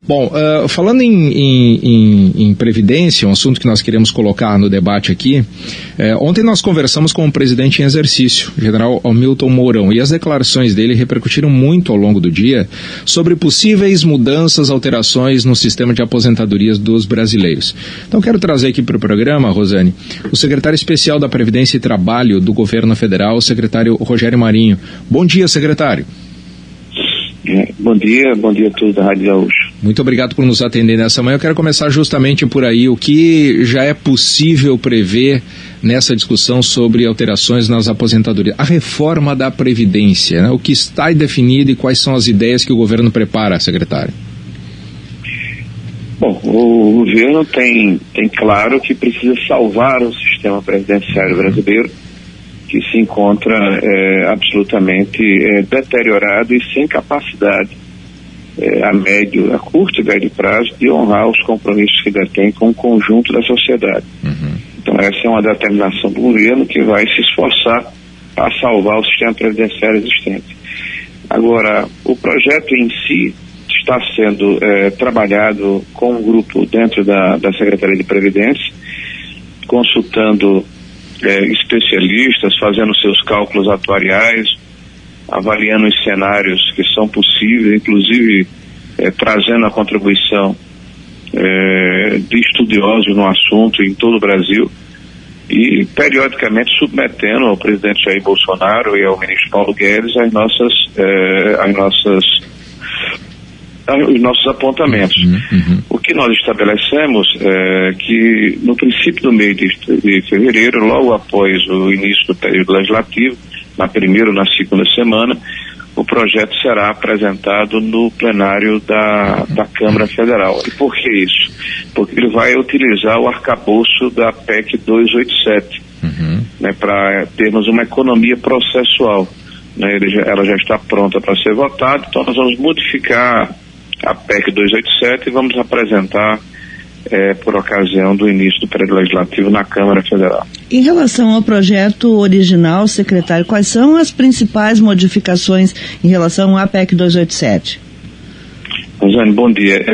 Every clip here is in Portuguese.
Bom, falando em Previdência, um assunto que nós queremos colocar no debate aqui, ontem nós conversamos com o presidente em exercício, general Hamilton Mourão, e as declarações dele repercutiram muito ao longo do dia sobre possíveis mudanças, alterações no sistema de aposentadorias dos brasileiros. Então quero trazer aqui para o programa, Rosane, o secretário especial da Previdência e Trabalho do Governo Federal, o secretário Rogério Marinho. Bom dia, secretário. Bom dia a todos da Rádio Gaúcho. Muito obrigado por nos atender nessa manhã. Eu quero começar justamente por aí. O que já é possível prever nessa discussão sobre alterações nas aposentadorias? A reforma da Previdência, né? O que está definido e quais são as ideias que o governo prepara, secretário? Bom, o governo tem claro que precisa salvar o sistema previdenciário brasileiro, que se encontra absolutamente deteriorado e sem capacidade a curto e médio prazo de honrar os compromissos que detém com o conjunto da sociedade. Então essa é uma determinação do governo que vai se esforçar a salvar o sistema previdenciário existente. Agora, o projeto em si está sendo trabalhado com um grupo dentro da Secretaria de Previdência, consultando especialistas, fazendo seus cálculos atuariais, avaliando os cenários que são possíveis, inclusive trazendo a contribuição de estudiosos no assunto em todo o Brasil e periodicamente submetendo ao presidente Jair Bolsonaro e ao ministro Paulo Guedes os nossos apontamentos. O que nós estabelecemos é que no princípio do mês de fevereiro, logo após o início do período legislativo, na primeira ou na segunda semana, o projeto será apresentado no plenário da Câmara Federal. E por que isso? Porque ele vai utilizar o arcabouço da PEC 287, para termos uma economia processual. Ela já está pronta para ser votada, então nós vamos modificar a PEC 287 e vamos apresentar por ocasião do início do período legislativo na Câmara Federal. Em relação ao projeto original, secretário, quais são as principais modificações em relação à PEC 287? Rosane, bom dia.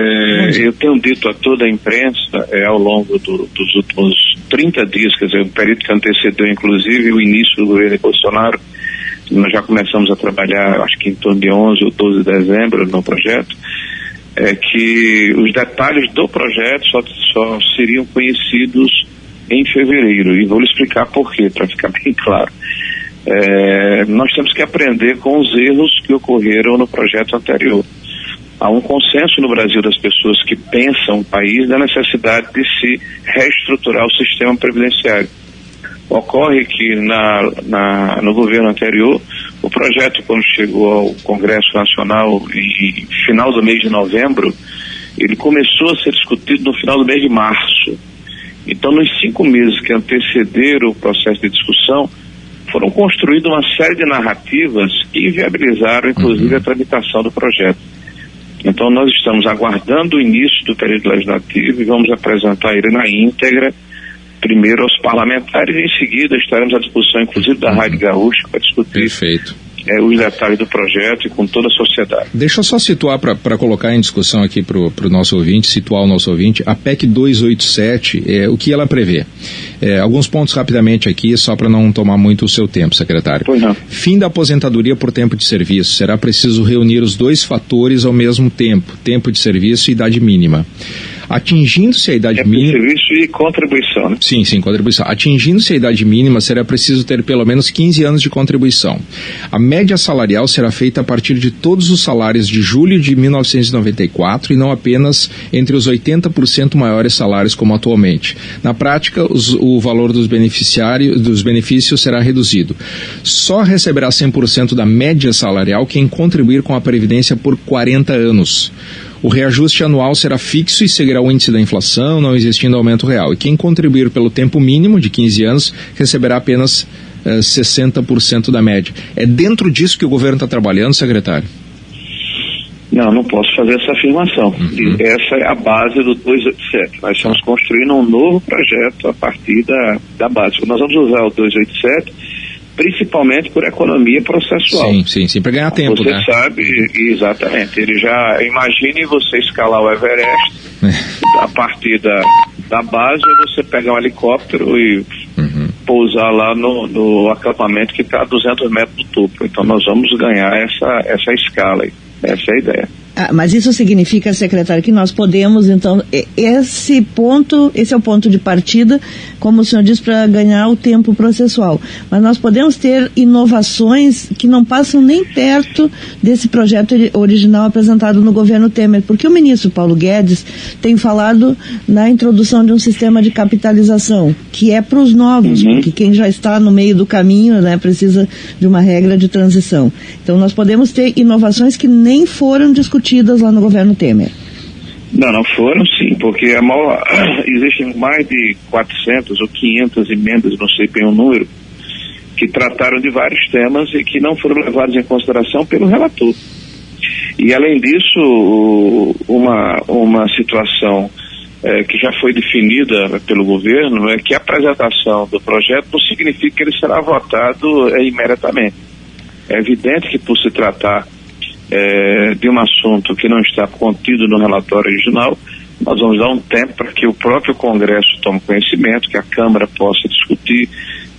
Eu tenho dito a toda a imprensa ao longo dos últimos 30 dias, quer dizer, um período que antecedeu inclusive o início do governo de Bolsonaro. Nós já começamos a trabalhar, acho que em torno de 11 ou 12 de dezembro no projeto, que os detalhes do projeto só seriam conhecidos em fevereiro, e vou lhe explicar por quê, para ficar bem claro. Nós temos que aprender com os erros que ocorreram no projeto anterior. Há um consenso no Brasil das pessoas que pensam o país da necessidade de se reestruturar o sistema previdenciário. Ocorre que no governo anterior, o projeto, quando chegou ao Congresso Nacional em final do mês de novembro, ele começou a ser discutido no final do mês de março. Então, nos 5 meses que antecederam o processo de discussão, foram construídas uma série de narrativas que inviabilizaram, inclusive, a tramitação do projeto. Então, nós estamos aguardando o início do período legislativo e vamos apresentar ele na íntegra, primeiro aos parlamentares, e em seguida estaremos à disposição, inclusive, da Rádio Gaúcho, para discutir os detalhes do projeto e com toda a sociedade. Deixa eu só situar, para colocar em discussão aqui para o nosso ouvinte, situar o nosso ouvinte, a PEC 287, o que ela prevê? Alguns pontos rapidamente aqui, só para não tomar muito o seu tempo, secretário. Pois não. Fim da aposentadoria por tempo de serviço. Será preciso reunir os dois fatores ao mesmo tempo, tempo de serviço e idade mínima. Atingindo-se a idade mínima... serviço e contribuição, né? Sim, contribuição. Atingindo-se a idade mínima, será preciso ter pelo menos 15 anos de contribuição. A média salarial será feita a partir de todos os salários de julho de 1994 e não apenas entre os 80% maiores salários como atualmente. Na prática, o valor dos benefícios será reduzido. Só receberá 100% da média salarial quem contribuir com a Previdência por 40 anos. O reajuste anual será fixo e seguirá o índice da inflação, não existindo aumento real. E quem contribuir pelo tempo mínimo de 15 anos receberá apenas 60% da média. É dentro disso que o governo está trabalhando, secretário? Não posso fazer essa afirmação. Essa é a base do 287. Nós estamos construindo um novo projeto a partir da base. Nós vamos usar o 287 principalmente por economia processual. Sim, para ganhar tempo, né? Você sabe, exatamente, ele já, imagine você escalar o Everest, a partir da base, você pegar um helicóptero e pousar lá no acampamento que está a 200 metros do topo. Então nós vamos ganhar essa escala aí, essa é a ideia. Mas isso significa, secretário, que nós podemos, então, esse é o ponto de partida, como o senhor disse, para ganhar o tempo processual. Mas nós podemos ter inovações que não passam nem perto desse projeto original apresentado no governo Temer, porque o ministro Paulo Guedes tem falado na introdução de um sistema de capitalização, que é para os novos, porque quem já está no meio do caminho, né, precisa de uma regra de transição. Então nós podemos ter inovações que nem foram discutidas lá no governo Temer. Não foram sim, porque existem mais de 400 ou 500 emendas, não sei bem o número, que trataram de vários temas e que não foram levados em consideração pelo relator. E além disso, uma situação que já foi definida pelo governo é que a apresentação do projeto não significa que ele será votado imediatamente. É evidente que, por se tratar de um assunto que não está contido no relatório original, nós vamos dar um tempo para que o próprio Congresso tome conhecimento, que a Câmara possa discutir,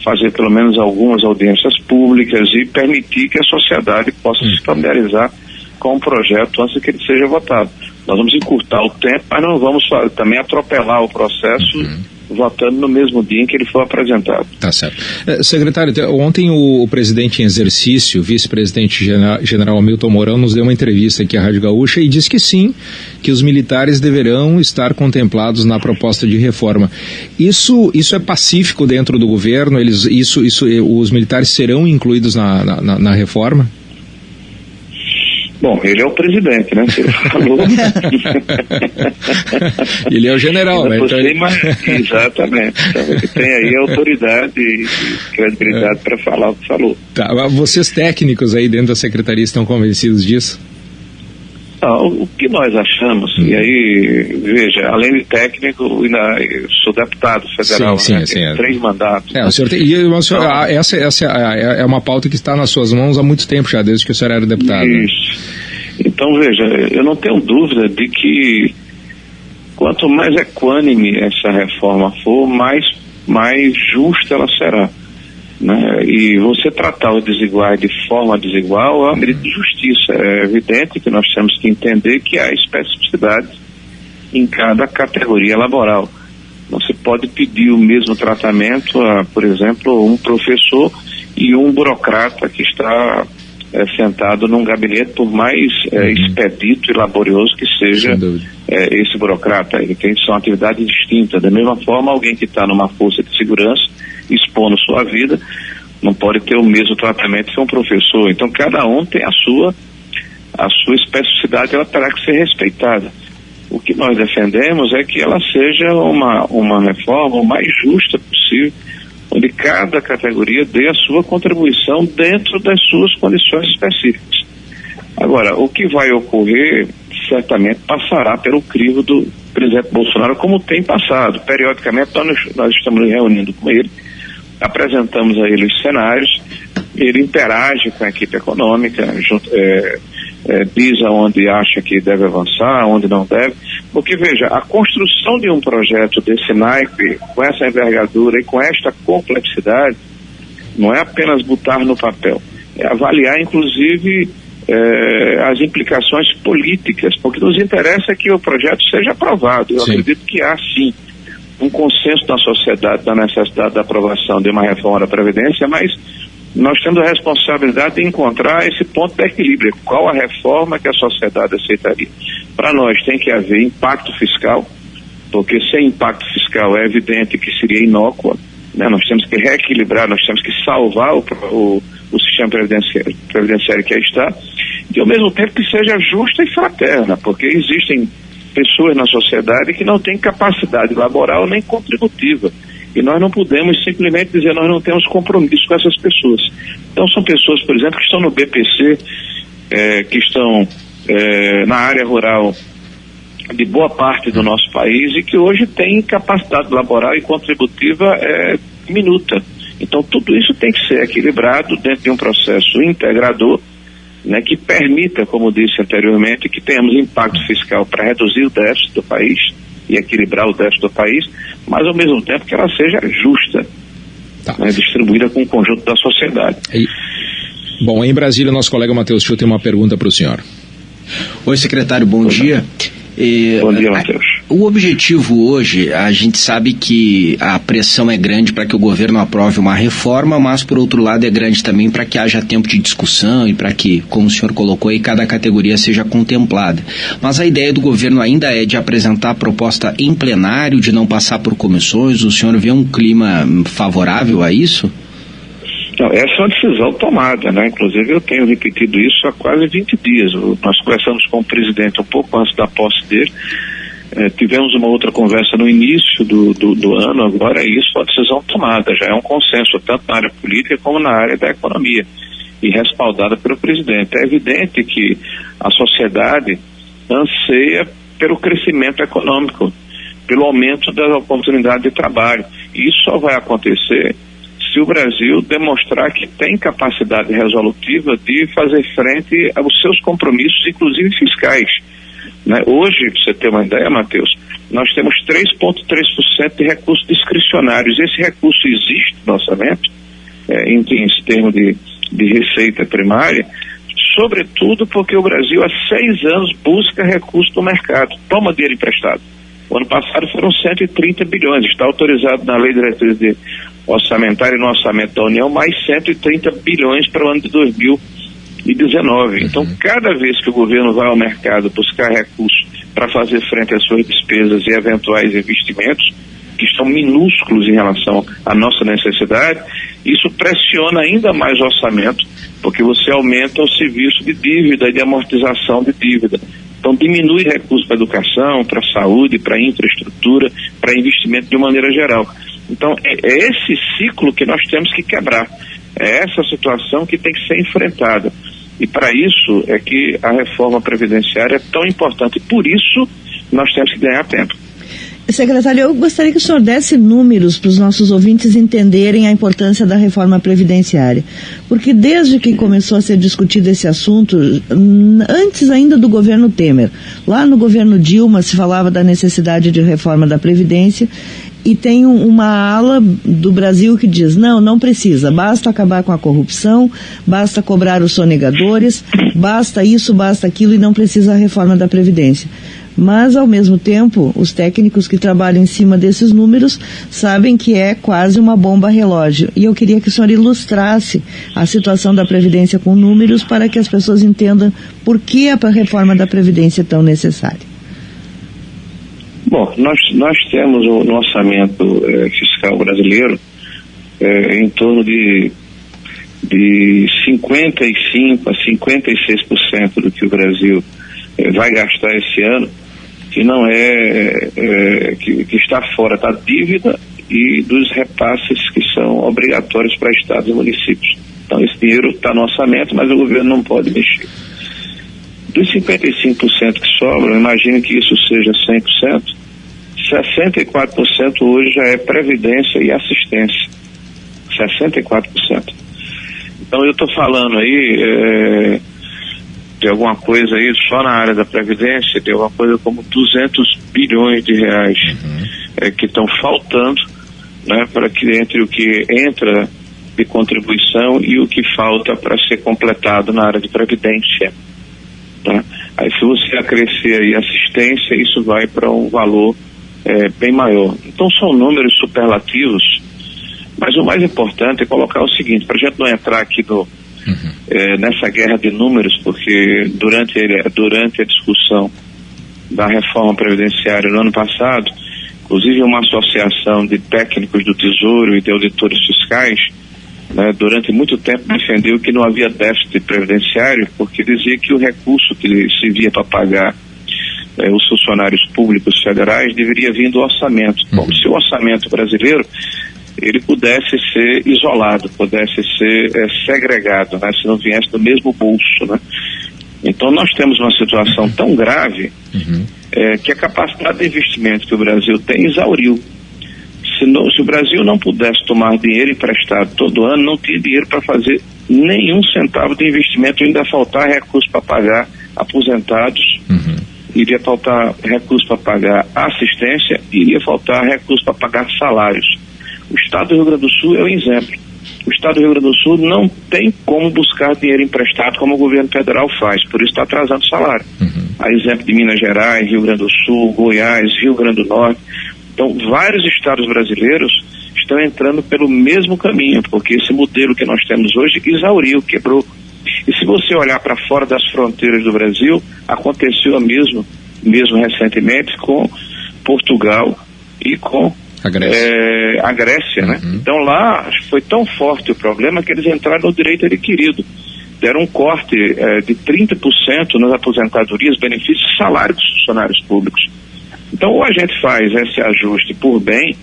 fazer pelo menos algumas audiências públicas e permitir que a sociedade possa se familiarizar com o projeto antes que ele seja votado. Nós vamos encurtar o tempo, mas não vamos também atropelar o processo votando no mesmo dia em que ele for apresentado. Tá certo. Secretário, ontem o presidente em exercício, o vice-presidente general Hamilton Mourão, nos deu uma entrevista aqui à Rádio Gaúcha e disse que sim, que os militares deverão estar contemplados na proposta de reforma. Isso é pacífico dentro do governo? Os militares serão incluídos na reforma? Bom, ele é o presidente, né? Você falou. Ele é o general, né? Exatamente. Então, ele tem aí autoridade e credibilidade para falar o que falou. Tá, vocês técnicos aí dentro da secretaria estão convencidos disso? O que nós achamos, e aí, veja, além de técnico, eu sou deputado federal, sim, 3 mandatos. O senhor essa é uma pauta que está nas suas mãos há muito tempo já, desde que o senhor era deputado. Isso. Então, veja, eu não tenho dúvida de que quanto mais equânime essa reforma for, mais justa ela será. Né? E você tratar os desiguais de forma desigual é uma medida de justiça. É evidente que nós temos que entender que há especificidades em cada categoria laboral. Não se pode pedir o mesmo tratamento a, por exemplo, um professor e um burocrata que está sentado num gabinete, por mais expedito e laborioso que seja esse burocrata. São atividades distintas. Da mesma forma, alguém que está numa força de segurança expondo sua vida, não pode ter o mesmo tratamento que um professor. Então, cada um tem a sua especificidade, ela terá que ser respeitada. O que nós defendemos é que ela seja uma reforma o mais justa possível, onde cada categoria dê a sua contribuição dentro das suas condições específicas. Agora, o que vai ocorrer, certamente passará pelo crivo do presidente Bolsonaro, como tem passado. Periodicamente, nós estamos reunindo com ele, apresentamos a ele os cenários, ele interage com a equipe econômica, diz aonde acha que deve avançar, aonde não deve, porque veja, a construção de um projeto desse naipe, com essa envergadura e com esta complexidade, não é apenas botar no papel, é avaliar inclusive as implicações políticas, porque nos interessa que o projeto seja aprovado. Eu acredito que há sim um consenso na sociedade da necessidade da aprovação de uma reforma da Previdência, mas nós temos a responsabilidade de encontrar esse ponto de equilíbrio. Qual a reforma que a sociedade aceitaria? Para nós tem que haver impacto fiscal, porque sem impacto fiscal é evidente que seria inócua, né? Nós temos que reequilibrar, nós temos que salvar o sistema previdenciário que aí está, e ao mesmo tempo que seja justa e fraterna, porque existem pessoas na sociedade que não têm capacidade laboral nem contributiva. E nós não podemos simplesmente dizer nós não temos compromisso com essas pessoas. Então são pessoas, por exemplo, que estão no BPC, que estão na área rural de boa parte do nosso país e que hoje têm capacidade laboral e contributiva diminuta. Então tudo isso tem que ser equilibrado dentro de um processo integrador, né, que permita, como disse anteriormente, que tenhamos impacto fiscal para reduzir o déficit do país e equilibrar o déficit do país, mas ao mesmo tempo que ela seja justa, né, distribuída com o conjunto da sociedade. Bom, em Brasília, nosso colega Matheus Chu tem uma pergunta para o senhor. Oi, secretário, bom dia. Bom dia, Matheus. O objetivo hoje, a gente sabe que a pressão é grande para que o governo aprove uma reforma, mas por outro lado é grande também para que haja tempo de discussão e para que, como o senhor colocou aí, cada categoria seja contemplada. Mas a ideia do governo ainda é de apresentar a proposta em plenário, de não passar por comissões. O senhor vê um clima favorável a isso? Não, essa é uma decisão tomada, né? Inclusive eu tenho repetido isso há quase 20 dias. Nós conversamos com o presidente um pouco antes da posse dele, tivemos uma outra conversa no início do ano, agora isso é uma decisão tomada, já é um consenso, tanto na área política como na área da economia, e respaldada pelo presidente. É evidente que a sociedade anseia pelo crescimento econômico, pelo aumento das oportunidades de trabalho, e isso só vai acontecer se o Brasil demonstrar que tem capacidade resolutiva de fazer frente aos seus compromissos, inclusive fiscais. Né? Hoje, para você ter uma ideia, Matheus, nós temos 3,3% de recursos discricionários. Esse recurso existe no orçamento, em termos de receita primária, sobretudo porque o Brasil há 6 anos busca recursos do mercado, toma dinheiro emprestado. O ano passado foram 130 bilhões, está autorizado na Lei de Diretriz Orçamentária e no Orçamento da União mais 130 bilhões para o ano de 2019. Então, cada vez que o governo vai ao mercado buscar recursos para fazer frente às suas despesas e eventuais investimentos, que estão minúsculos em relação à nossa necessidade, isso pressiona ainda mais o orçamento, porque você aumenta o serviço de dívida e de amortização de dívida. Então, diminui recursos para educação, para saúde, para infraestrutura, para investimento de maneira geral. Então, é esse ciclo que nós temos que quebrar. É essa situação que tem que ser enfrentada. E para isso é que a reforma previdenciária é tão importante. E por isso nós temos que ganhar tempo. Secretário, eu gostaria que o senhor desse números para os nossos ouvintes entenderem a importância da reforma previdenciária. Porque desde que começou a ser discutido esse assunto, antes ainda do governo Temer, lá no governo Dilma se falava da necessidade de reforma da Previdência, e tem uma ala do Brasil que diz, não precisa, basta acabar com a corrupção, basta cobrar os sonegadores, basta isso, basta aquilo, e não precisa a reforma da Previdência. Mas, ao mesmo tempo, os técnicos que trabalham em cima desses números sabem que é quase uma bomba relógio. E eu queria que o senhor ilustrasse a situação da Previdência com números para que as pessoas entendam por que a reforma da Previdência é tão necessária. Bom, nós temos no orçamento fiscal brasileiro em torno de 55% a 56% do que o Brasil vai gastar esse ano, que não que está fora da dívida e dos repasses que são obrigatórios para estados e municípios. Então esse dinheiro está no orçamento, mas o governo não pode mexer. Dos 55% que sobram, imagine que isso seja 100%, 64% hoje já é previdência e assistência. 64%. Então eu estou falando aí de alguma coisa aí só na área da previdência, de alguma coisa como 200 bilhões de reais que estão faltando, né, para que entre o que entra de contribuição e o que falta para ser completado na área de previdência. Tá? Aí se você acrescer aí assistência, isso vai para um valor bem maior. Então são números superlativos, mas o mais importante é colocar o seguinte, para a gente não entrar aqui nessa guerra de números, porque durante a discussão da reforma previdenciária no ano passado, inclusive uma associação de técnicos do Tesouro e de auditores fiscais, né, durante muito tempo defendeu que não havia déficit previdenciário, porque dizia que o recurso que se via para pagar os funcionários públicos federais deveria vir do orçamento, como se o orçamento brasileiro ele pudesse ser isolado, pudesse ser segregado, né, se não viesse do mesmo bolso, né? Então nós temos uma situação tão grave que a capacidade de investimento que o Brasil tem exauriu. Se o Brasil não pudesse tomar dinheiro emprestado todo ano, não tinha dinheiro para fazer nenhum centavo de investimento, ainda faltar recursos para pagar aposentados, iria faltar recursos para pagar assistência, iria faltar recursos para pagar salários. O Estado do Rio Grande do Sul é um exemplo. O Estado do Rio Grande do Sul não tem como buscar dinheiro emprestado como o governo federal faz, por isso está atrasando o salário. A exemplo de Minas Gerais, Rio Grande do Sul, Goiás, Rio Grande do Norte. Então, vários estados brasileiros estão entrando pelo mesmo caminho, porque esse modelo que nós temos hoje exauriu, quebrou. E se você olhar para fora das fronteiras do Brasil, aconteceu mesmo recentemente com Portugal e com a Grécia, né? Então lá foi tão forte o problema que eles entraram no direito adquirido. Deram um corte de 30% nas aposentadorias, benefícios e salários dos funcionários públicos. Então, ou a gente faz esse ajuste por bem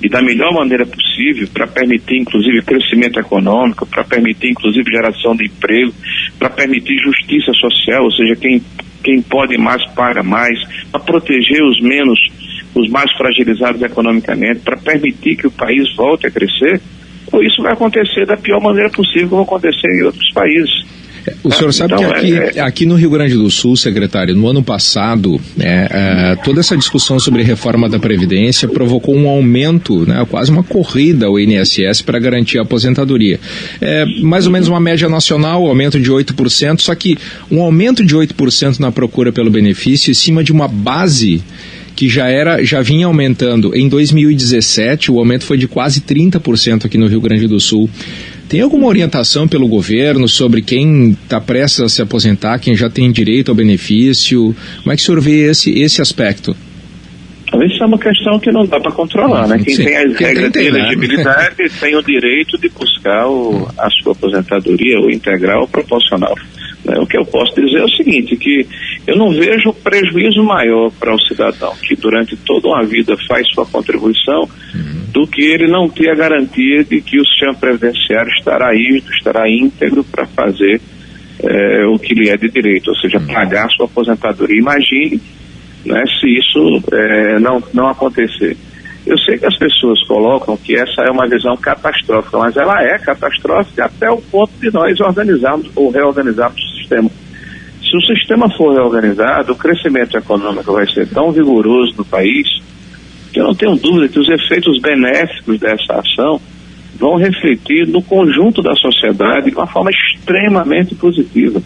e da melhor maneira possível para permitir, inclusive, crescimento econômico, para permitir, inclusive, geração de emprego, para permitir justiça social, ou seja, quem pode mais paga mais, para proteger os mais fragilizados economicamente, para permitir que o país volte a crescer, ou isso vai acontecer da pior maneira possível, como acontecer em outros países. O senhor sabe então, que aqui no Rio Grande do Sul, secretário, no ano passado, toda essa discussão sobre reforma da Previdência provocou um aumento, quase uma corrida ao INSS para garantir a aposentadoria. Mais ou menos uma média nacional, aumento de 8%, só que um aumento de 8% na procura pelo benefício em cima de uma base que já vinha aumentando. Em 2017, o aumento foi de quase 30% aqui no Rio Grande do Sul. Tem alguma orientação pelo governo sobre quem está prestes a se aposentar, quem já tem direito ao benefício? Como é que o senhor vê esse aspecto? Isso é uma questão que não dá para controlar, né? Quem tem as regras de elegibilidade tem o direito de buscar a sua aposentadoria, ou integral ou proporcional. O que eu posso dizer é o seguinte, que eu não vejo prejuízo maior para o cidadão que durante toda uma vida faz sua contribuição do que ele não ter a garantia de que o sistema previdenciário estará íntegro para fazer o que lhe é de direito, ou seja, pagar sua aposentadoria. Imagine, né, se isso não acontecer. Eu sei que as pessoas colocam que essa é uma visão catastrófica, mas ela é catastrófica até o ponto de nós organizarmos ou reorganizarmos o sistema. Se o sistema for reorganizado, o crescimento econômico vai ser tão vigoroso no país que eu não tenho dúvida que os efeitos benéficos dessa ação vão refletir no conjunto da sociedade de uma forma extremamente positiva.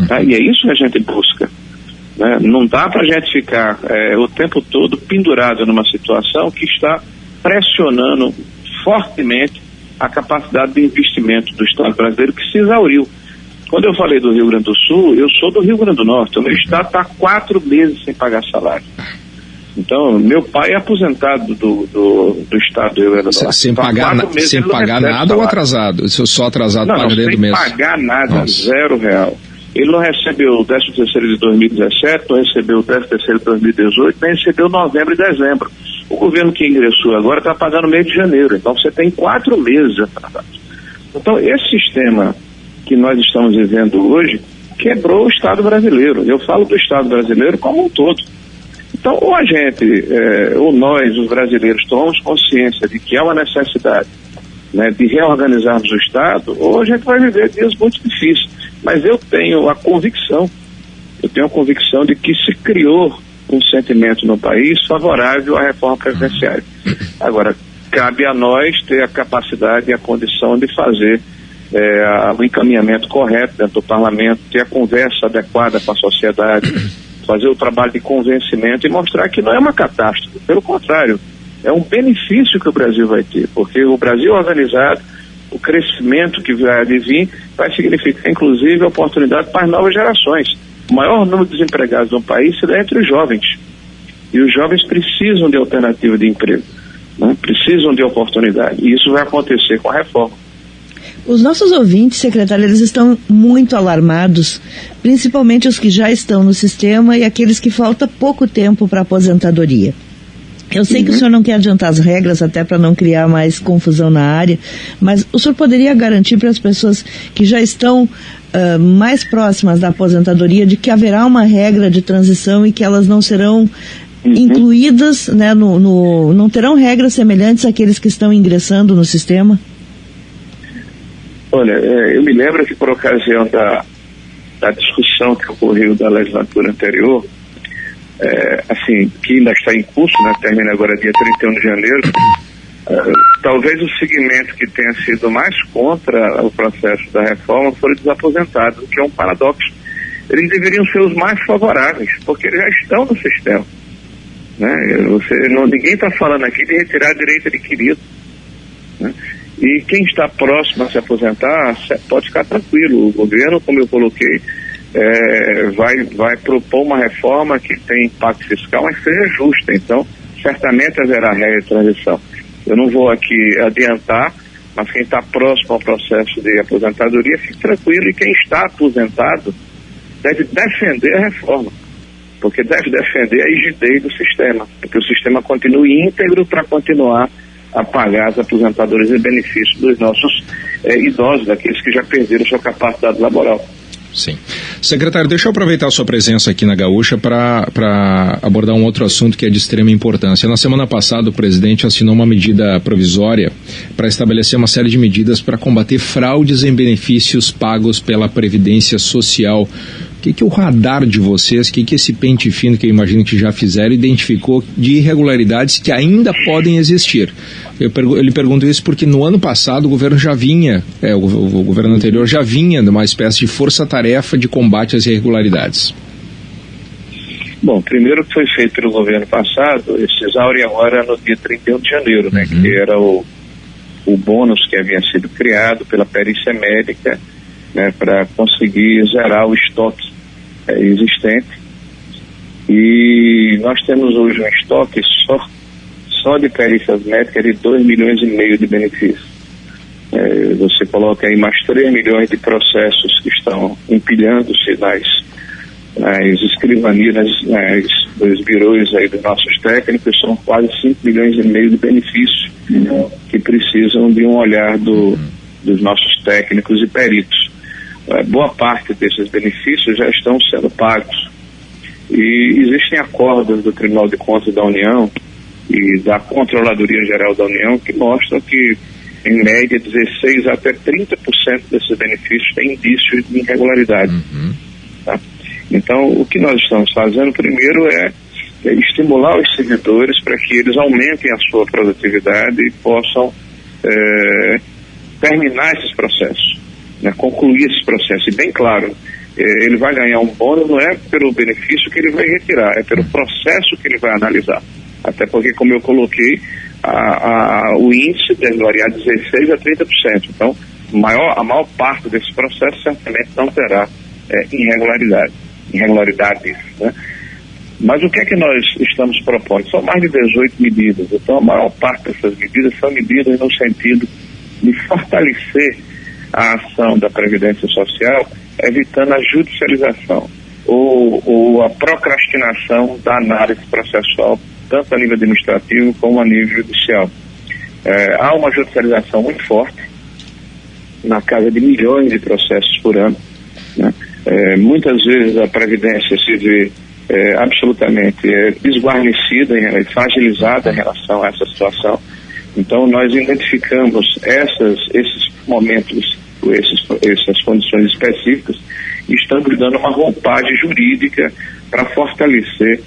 Tá? E é isso que a gente busca. Né? Não dá para a gente ficar o tempo todo pendurado numa situação que está pressionando fortemente a capacidade de investimento do Estado brasileiro, que se exauriu. Quando eu falei do Rio Grande do Sul, eu sou do Rio Grande do Norte. O meu Estado está 4 meses sem pagar salário. Então, meu pai é aposentado do Estado do Rio Grande do Norte. Sem pagar nada ou atrasado? Só atrasado pagando mesmo? Sem pagar nada, R$0. Ele não recebeu o 13º de 2017, não recebeu o 13º de 2018, nem recebeu novembro e dezembro. O governo que ingressou agora está pagando mês de janeiro, então você tem 4 meses atrasados. Então, esse sistema que nós estamos vivendo hoje quebrou o Estado brasileiro. Eu falo do Estado brasileiro como um todo. Então, ou a gente, ou nós, os brasileiros, tomamos consciência de que há uma necessidade, né, de reorganizarmos o Estado, ou a gente vai viver dias muito difíceis. Mas eu tenho a convicção de que se criou um sentimento no país favorável à reforma previdenciária. Agora, cabe a nós ter a capacidade e a condição de fazer o encaminhamento correto dentro do parlamento, ter a conversa adequada com a sociedade, fazer o trabalho de convencimento e mostrar que não é uma catástrofe, pelo contrário, é um benefício que o Brasil vai ter, porque o Brasil organizado, o crescimento que vai vir vai significar, inclusive, a oportunidade para as novas gerações. O maior número de desempregados no país se dá entre os jovens. E os jovens precisam de alternativa de emprego, né? Precisam de oportunidade. E isso vai acontecer com a reforma. Os nossos ouvintes, secretário, eles estão muito alarmados, principalmente os que já estão no sistema e aqueles que falta pouco tempo para a aposentadoria. Eu sei que o senhor não quer adiantar as regras até para não criar mais confusão na área, mas o senhor poderia garantir para as pessoas que já estão mais próximas da aposentadoria de que haverá uma regra de transição e que elas não serão incluídas, né, não terão regras semelhantes àqueles que estão ingressando no sistema? Olha, eu me lembro que por ocasião da discussão que ocorreu da legislatura anterior, assim, que ainda está em curso, né, termina agora dia 31 de janeiro, talvez o segmento que tenha sido mais contra o processo da reforma foram os aposentados, o que é um paradoxo. Eles deveriam ser os mais favoráveis, porque eles já estão no sistema. Né? Ninguém está falando aqui de retirar direito adquirido. Né? E quem está próximo a se aposentar pode ficar tranquilo. O governo, como eu coloquei, vai propor uma reforma que tem impacto fiscal, mas seja justa. Então, certamente haverá regra de transição. Eu não vou aqui adiantar, mas quem está próximo ao processo de aposentadoria, fique tranquilo. E quem está aposentado deve defender a reforma, porque deve defender a rigidez do sistema, porque o sistema continue íntegro para continuar a pagar as aposentadorias e benefícios dos nossos idosos, daqueles que já perderam sua capacidade laboral. Sim. Secretário, deixa eu aproveitar a sua presença aqui na Gaúcha para abordar um outro assunto que é de extrema importância. Na semana passada, o presidente assinou uma medida provisória para estabelecer uma série de medidas para combater fraudes em benefícios pagos pela Previdência Social. O que o radar de vocês, o que esse pente fino que eu imagino que já fizeram, identificou de irregularidades que ainda podem existir? Eu lhe pergunto isso porque no ano passado o governo já vinha, o governo anterior já vinha de uma espécie de força-tarefa de combate às irregularidades. Bom, primeiro que foi feito pelo governo passado, esse exaure agora no dia 31 de janeiro, né, que era o bônus que havia sido criado pela perícia médica, né, para conseguir zerar o estoque existente. E nós temos hoje um estoque só de perícias médicas de 2,5 milhões de benefícios. Você coloca aí mais 3 milhões de processos que estão empilhando-se nas escrivanias, nos birôs aí dos nossos técnicos. São quase 5,5 milhões de benefícios que precisam de um olhar dos nossos técnicos e peritos. Boa parte desses benefícios já estão sendo pagos. E existem acordos do Tribunal de Contas da União e da Controladoria Geral da União que mostram que, em média, 16% até 30% desses benefícios têm indícios de irregularidade. Tá? Então, o que nós estamos fazendo primeiro é estimular os servidores para que eles aumentem a sua produtividade e possam terminar esses processos, né, concluir esse processo. E bem claro, ele vai ganhar um bônus não é pelo benefício que ele vai retirar, é pelo processo que ele vai analisar. Até porque, como eu coloquei, o índice deve variar de 16% a 30%. Então, a maior parte desse processo certamente não terá irregularidades. Né? Mas o que é que nós estamos propondo? São mais de 18 medidas. Então, a maior parte dessas medidas são medidas no sentido de fortalecer a ação da Previdência Social, evitando a judicialização ou a procrastinação da análise processual, tanto a nível administrativo como a nível judicial. Há uma judicialização muito forte, na casa de milhões de processos por ano. Né? Muitas vezes a Previdência se vê absolutamente desguarnecida, fragilizada em relação a essa situação. Então, nós identificamos esses momentos, essas condições específicas, e estamos dando uma roupagem jurídica para fortalecer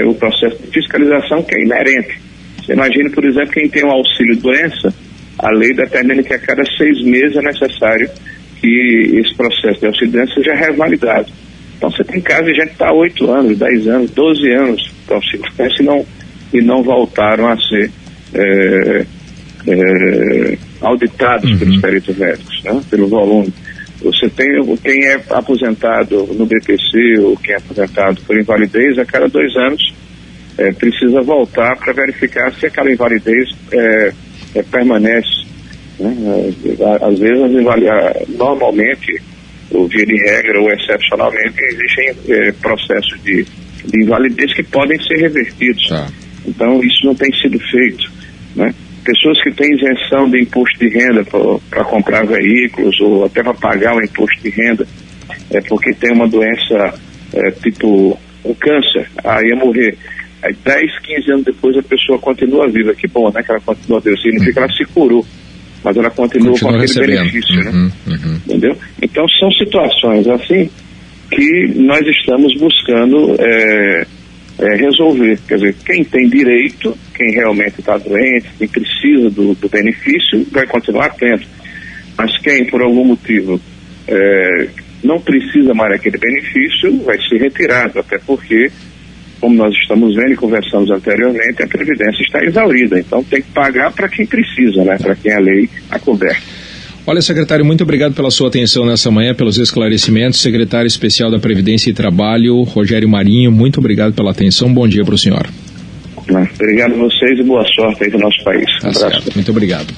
o processo de fiscalização que é inerente. Você imagine, por exemplo, quem tem um auxílio-doença, a lei determina que a cada 6 meses é necessário que esse processo de auxílio-doença seja revalidado. Então, você tem casos de gente que está 8 anos, 10 anos, 12 anos para auxílio-doença e não voltaram a ser auditados pelos peritos médicos, né? Pelo volume. Você tem quem é aposentado no BPC ou quem é aposentado por invalidez, a cada 2 anos precisa voltar para verificar se aquela invalidez permanece. Né? Às vezes, normalmente, ou via de regra ou excepcionalmente, existem processos de invalidez que podem ser revertidos. Tá. Então, isso não tem sido feito. Né? Pessoas que têm isenção de imposto de renda para comprar veículos ou até para pagar o imposto de renda, porque tem uma doença tipo um câncer, aí ia morrer. Aí 10, 15 anos depois a pessoa continua viva. Que bom, né, que ela continua viva. Significa que ela se curou, mas ela continua com aquele recebendo benefício, né? Entendeu? Então são situações assim que nós estamos buscando resolver. Quer dizer, quem tem direito, quem realmente está doente, quem precisa do benefício, vai continuar atento. Mas quem, por algum motivo, não precisa mais daquele benefício, vai ser retirado, até porque, como nós estamos vendo e conversamos anteriormente, a Previdência está exaurida. Então tem que pagar para quem precisa, né? Para quem a lei a coberta. Olha, secretário, muito obrigado pela sua atenção nessa manhã, pelos esclarecimentos. Secretário Especial da Previdência e Trabalho, Rogério Marinho, muito obrigado pela atenção. Bom dia para o senhor. Obrigado a vocês e boa sorte aí do nosso país. Um abraço. Muito obrigado.